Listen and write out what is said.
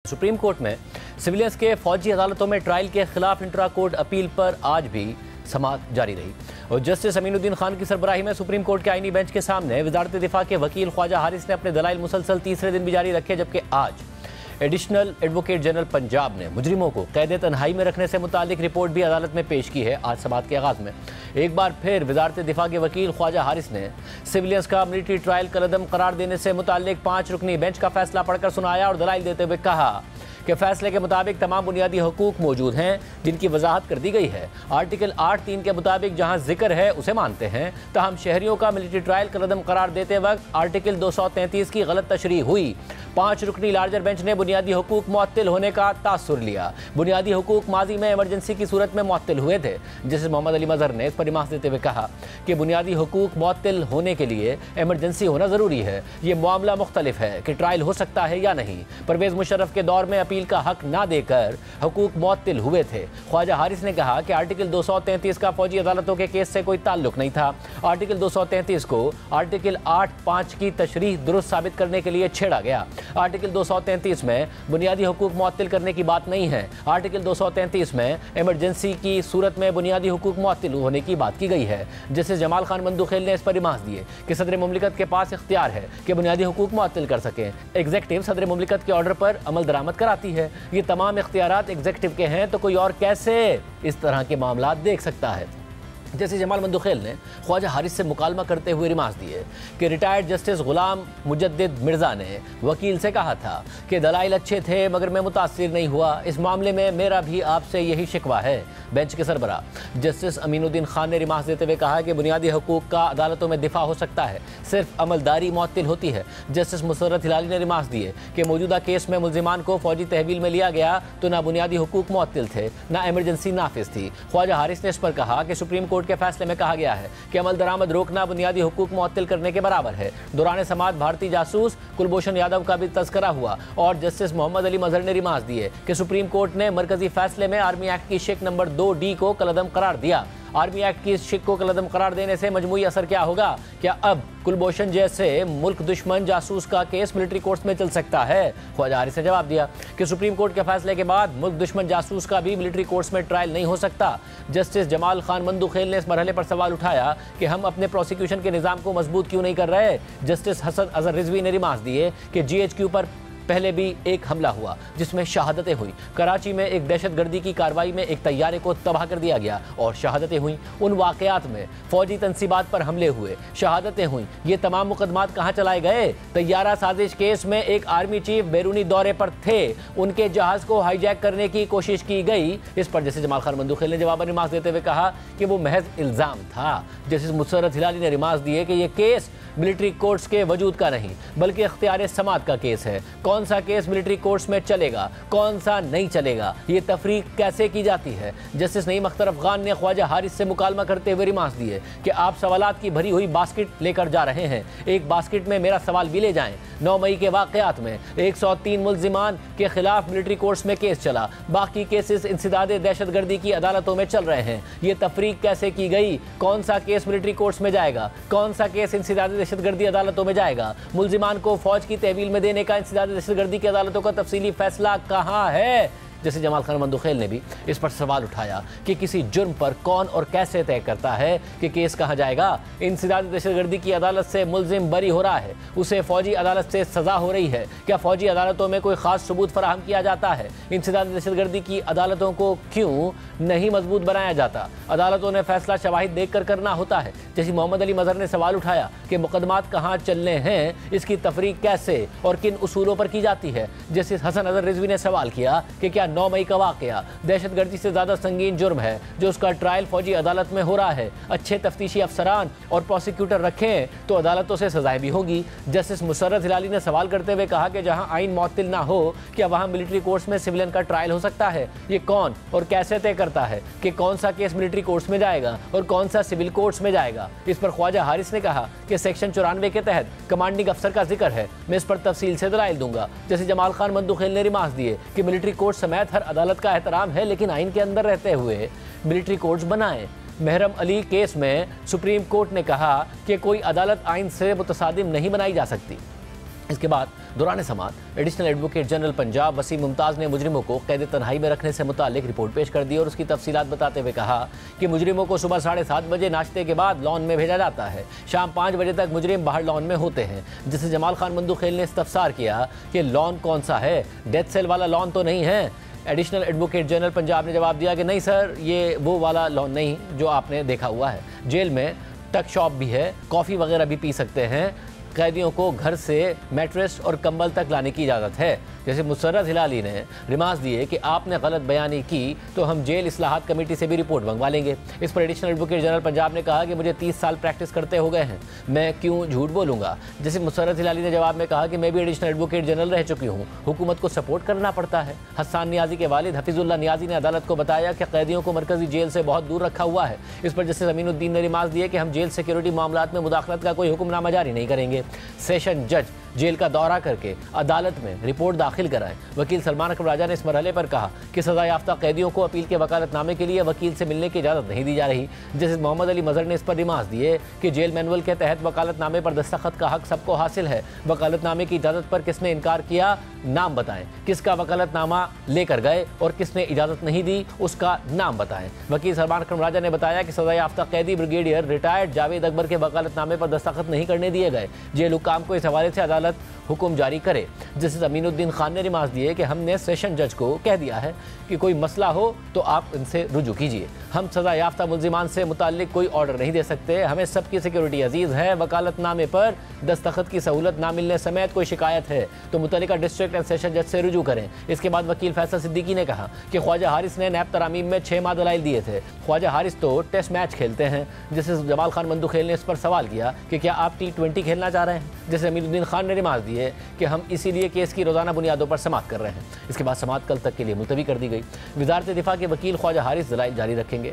Supreme court में civilians के फौजी अदालतों में ट्रायल के खिलाफ इंट्रा कोर्ट अपील पर आज भी समाअत जारी रही और जस्टिस अमीनुद्दीन खान की सरबराही में सुप्रीम कोर्ट के आईनी बेंच के सामने वजारत दिफा के वकील ख्वाजा हारिस ने अपने दलाइल मुसलसल तीसरे दिन भी जारी रखे, जबकि आज एडिशनल एडवोकेट जनरल पंजाब ने मुजरिमों को कैद तन्हाई में रखने से मुतालिक रिपोर्ट भी अदालत में पेश की है। आज समाअत के आगाज़ में एक बार फिर वजारत दिफा के वकील ख्वाजा हारिस ने सिविलियंस का मिलिट्री ट्रायल कलअदम करार देने से मुतालिक 5 रुकनी बेंच का फैसला पढ़कर सुनाया और दलाइल देते हुए कहा कि फैसले के मुताबिक तमाम बुनियादी हकूक मौजूद हैं जिनकी वजाहत कर दी गई है। आर्टिकल 8(3) के मुताबिक जहां जिक्र है उसे मानते हैं, तहम शहरियों का मिलिट्री ट्रायल कलअदम करार देते वक्त आर्टिकल 233 की गलत तशरीह हुई। 5 रुकनी लार्जर बेंच ने बुनियादी हकूक मुअत्तल होने का तासुर लिया। बुनियादी हकूक माजी में इमरजेंसी की सूरत में मुअत्तल हुए थे। जस्टिस मोहम्मद अली मजहर ने इस पर रिमार्क देते हुए कहा कि बुनियादी हकूक मुअत्तल होने के लिए इमरजेंसी होना ज़रूरी है। ये मामला मुख्तलिफ है कि ट्रायल हो सकता है या नहीं। परवेज़ मुशर्रफ के दौर में अपील का हक ना देकर हकूक मुअत्तल हुए थे। ख्वाजा हारिस ने कहा कि आर्टिकल 233 का फौजी अदालतों के केस से कोई ताल्लुक नहीं था। आर्टिकल 233 को आर्टिकल 8(5) की तशरीह दुरुस्त साबित करने के लिए छेड़ा गया। आर्टिकल 233 में बुनियादी हकूक मुअत्तल करने की बात नहीं है। आर्टिकल 233 में इमरजेंसी की सूरत में बुनियादी हकूक मुअत्तल होने की बात की गई है। जस्टिस जमाल खान मंदुखेल ने इस पर रिमार्क दिए कि सदर मुमलिकत के पास इख्तियार है कि बुनियादी हकूक मुअत्तल कर सकें। एग्जीक्यूटिव सदर मुमलिकत के ऑर्डर पर अमल दरामद कराती है। ये तमाम इख्तियारात एग्जीक्यूटिव के हैं, तो कोई और कैसे इस तरह के मामला देख सकता है। जैसे जमाल मंदुखेल ने ख्वाजा हारिस से मुकालमा करते हुए रिमार्क दिए कि रिटायर्ड जस्टिस गुलाम मुजद्दिद मिर्ज़ा ने वकील से कहा था कि दलाइल अच्छे थे मगर मैं मुतासिर नहीं हुआ। इस मामले में मेरा भी आपसे यही शिकवा है। बेंच के सरबरा जस्टिस अमीनुद्दीन खान ने रिमार्क देते हुए कहा कि बुनियादी हकूक का अदालतों में दिफा हो सकता है, सिर्फ अमलदारी मुअत्तल होती है। जस्टिस मुसर्रत हिलाली ने रिमार्क दिए कि मौजूदा केस में मुल्जिमान को फौजी तहवील में लिया गया तो ना बुनियादी हकूक मुअत्तल थे, ना इमरजेंसी नाफिज थी। ख्वाजा हारिस ने इस पर कहा कि सुप्रीम कोर्ट के फैसले में कहा गया है कि अमल दरामद रोकना बुनियादी हुकूक मुअत्तल करने के बराबर है। दौरान समाअत भारतीय जासूस कुलभूषण यादव का भी तज़किरा हुआ और जस्टिस मोहम्मद अली मजहर ने रिमार्क दिए कि सुप्रीम कोर्ट ने मरकजी फैसले में आर्मी एक्ट की शिक नंबर 2D को कलअदम करार दिया। आर्मी एक्ट की शिक को कलअदम करार देने से मजमूई असर क्या होगा? क्या अब कुलभूषण जैसे मुल्क दुश्मन जासूस का केस मिलिट्री कोर्ट्स में चल सकता है? ख्वाजा हारिस ने जवाब दिया कि सुप्रीम कोर्ट के फैसले के बाद मुल्क दुश्मन जासूस का भी मिलिट्री कोर्ट्स में ट्रायल नहीं हो सकता। जस्टिस जमाल खान मंदुखेल ने इस मरहले पर सवाल उठाया कि हम अपने प्रोसिक्यूशन के निज़ाम को मजबूत क्यों नहीं कर रहे। जस्टिस हसन अजहर रिजवी ने रिमार्क दिए कि GHQ पर पहले भी एक हमला हुआ जिसमें शहादतें हुई। कराची में एक दहशतगर्दी की कार्रवाई में एक तैयारे को तबाह कर दिया गया और शहादतें हुई। उन वाक़यात में फौजी तनसीबात पर हमले हुए, शहादतें हुई। ये तमाम मुकदमात कहाँ चलाए गए? तैयारा साजिश केस में एक आर्मी चीफ बैरूनी दौरे पर थे, उनके जहाज़ को हाईजैक करने की कोशिश की गई। इस पर जैसे जमाल खान मंदुखेल ने जवाब रिमार्क देते हुए कहा कि वो महज इल्ज़ाम था। जस्टिस मुसर्रत हिलाली ने रिमार्क दिए कि यह केस मिलिट्री कोर्ट्स के वजूद का नहीं बल्कि इख्तियार समाअत का केस है। कौन सा केस मिलिट्री कोर्ट्स में चलेगा, कौन सा नहीं चलेगा, ये तफरीक कैसे की जाती है? जस्टिस नईम अख्तर अफगान ने ख्वाजा हारिस से मुकालमा करते हुए रिमार्क दिए कि आप सवालात की भरी हुई बास्केट लेकर जा रहे हैं, एक बास्केट में मेरा सवाल भी ले जाएं। 9 मई के वाक़यात में 103 मुल्जिमान के खिलाफ मिलिट्री कोर्ट्स में केस चला, बाकी केसेस इंसदाद दहशतगर्दी की अदालतों में चल रहे हैं। ये तफरीक कैसे की गई? कौन सा केस मिलिट्री कोर्ट्स में जाएगा, कौन सा केस इंसदाद दहशतगर्दी अदालतों में जाएगा? मुल्जिमान को फौज की तहवील में देने का इंसदाद दहशतगर्दी की अदालतों का तफसीली फैसला कहाँ है? जैसे जमाल खान मंदुखेल ने भी इस पर सवाल उठाया कि किसी जुर्म पर कौन और कैसे तय करता है कि केस कहाँ जाएगा? इंसदाद दहशतगर्दी की अदालत से मुल्जिम बरी हो रहा है, उसे फौजी अदालत से सजा हो रही है। क्या फौजी अदालतों में कोई खास सबूत फराहम किया जाता है? इंसदाद दहशतगर्दी की अदालतों को क्यों नहीं मजबूत बनाया जाता? अदालतों ने फैसला शवाहिद देख कर करना होता है। जैसे मोहम्मद अली मजहर ने सवाल उठाया कि मुकदमात कहाँ चलने हैं, इसकी तफरीक कैसे और किन उसूलों पर की जाती है। जस्टिस हसन अजहर रिजवी ने सवाल किया कि क्या 9 मई का वाक़या दहशतगर्दी से ज़्यादा संगीन जुर्म है जो उसका ट्रायल फौजी अदालत में हो रहा है? अच्छे तफ्तीशी अफसरान और प्रोसिक्यूटर रखें तो अदालतों से सजाएं भी होगी। जस्टिस मुसर्रत हिलाली ने सवाल करते हुए कहा कि जहां आइन मुअत्तल ना हो, क्या वहां मिलिट्री कोर्ट्स में सिविलियन का ट्रायल हो सकता है? ये कौन और कैसे तय करता है कि कौन सा केस मिलिट्री कोर्ट्स में जाएगा और कौन सा सिविल कोर्ट्स में जाएगा? इस पर ख्वाजा हारिस ने कहा कि सेक्शन 94 के तहत कमांडिंग अफसर का जिक्र है, मैं इस पर तफसील से दलाइल दूंगा। जैसे जमाल खान मंदुखेल ने रिमार्क दिए कि मिलिट्री कोर्ट समेत हर अदालत का एहतराम है, लेकिन आइन के अंदर रहते हुए मिलिट्री कोर्ट्स बनाएं। महरम अली केस में सुप्रीम कोर्ट ने कहा कि कोई अदालत आइन से मुतसादिम नहीं बनाई जा सकती। इसके बाद दौरान समाअत additional advocate general Punjab Waseem Mumtaz ने मुजरिमों को कैद तन्हाई में रखने से मुतालिक रिपोर्ट पेश कर दी और उसकी तफसीलात बताते हुए कहा कि मुजरिमों को सुबह 7:30 बजे नाश्ते के बाद लॉन में भेजा जाता है। शाम 5 बजे तक मुजरिम बाहर लॉन में होते हैं, जिसे जमाल खान मंदूखेल ने इस्तफसार किया कि लॉन कौन सा है, डेथ सेल वाला लॉन तो नहीं है। एडिशनल एडवोकेट जनरल पंजाब ने जवाब दिया कि नहीं सर, ये वो वाला लॉन नहीं जो आपने देखा हुआ है। जेल में टक शॉप भी है, कॉफ़ी वगैरह भी पी सकते हैं। कैदियों को घर से मैट्रेस और कंबल तक लाने की इजाज़त है। जैसे मुसर्रत हिलाली ने रिमार्क्स दिए कि आपने गलत बयानी की तो हम जेल इस्लाहात कमेटी से भी रिपोर्ट मंगवा लेंगे। इस पर एडिशनल एडवोकेट जनरल पंजाब ने कहा कि मुझे 30 साल प्रैक्टिस करते हो गए हैं, मैं क्यों झूठ बोलूँगा। जैसे मुसर्रत हिलाली ने जवाब में कहा कि मैं भी एडिशनल एडवोकेट जनरल रह चुकी हूँ, हुकूमत को सपोर्ट करना पड़ता है। हसन नियाजी के वालिद हफीजुल्लाह नियाजी ने अदालत को बताया कि कैदियों को मरकजी जेल से बहुत दूर रखा हुआ है। इस पर जस्टिस अमीनुद्दीन ने रिमार्क्स दिए कि हम जेल सिक्योरिटी मामलात में मुदाखलत का कोई हुक्मनामा जारी नहीं करेंगे। सेशन जज जेल का दौरा करके अदालत में रिपोर्ट दाखिल कराएं। वकील सलमान अकबर राजा ने इस मरहले पर कहा कि सजा याफ्ता कैदियों को अपील के वकालतनामे के लिए वकील से मिलने की इजाज़त नहीं दी जा रही। जस्टिस मोहम्मद अली मजहर ने इस पर रिमार्क्स दिए कि जेल मैनुअल के तहत वकालतनामे पर दस्तखत का हक सबको हासिल है। वकालतनामे की इजाज़त पर किसने इनकार किया, नाम बताएं। किसका वकालतनामा लेकर गए और किसने इजाज़त नहीं दी, उसका नाम बताएं। वकील सलमान अकबर राजा ने बताया कि सजा याफ्ता कैदी ब्रिगेडियर रिटायर्ड जावेद अकबर के वकालतनामे पर दस्तखत नहीं करने दिए गए। जेल हुक्काम को इस हवाले से अदालत हुक्म जारी करे। जस्टिस अमीनुद्दीन खान ने रिमार्क्स दिए कि हमने सेशन जज को कह दिया है कि कोई मसला हो तो आप इनसे रुजू कीजिए। हम सजा याफ्ता मुल्जिमान से मुताल्लिक कोई ऑर्डर नहीं दे सकते। हमें सबकी सिक्योरिटी अजीज़ है। वकालतनामे पर दस्तखत की सहूलत ना मिलने समेत कोई शिकायत है तो मुतल्लिका डिस्ट्रिक्ट एंड सेशन जज से रुजू करें। इसके बाद वकील फैसल सिद्दीकी ने कहा कि ख्वाजा हारिस ने नैब तरामीम में 6 माह दलाइल दिए थे। ख्वाजा हारिस तो टेस्ट मैच खेलते हैं। जैसे जमाल खान मंदूखेल ने इस पर सवाल किया कि क्या आप T20 खेलना चाह रहे हैं। जैसे अमीनुद्दीन खान ने रिमार्क दिए कि हम इसीलिए केस की रोज़ाना बुनियादों पर समाअत कर रहे हैं। इसके बाद समाअत कल तक के लिए मुलतवी कर दी गई। वज़ारत दिफा के वकील ख्वाजा हारिस दलाइल जारी रखेंगे।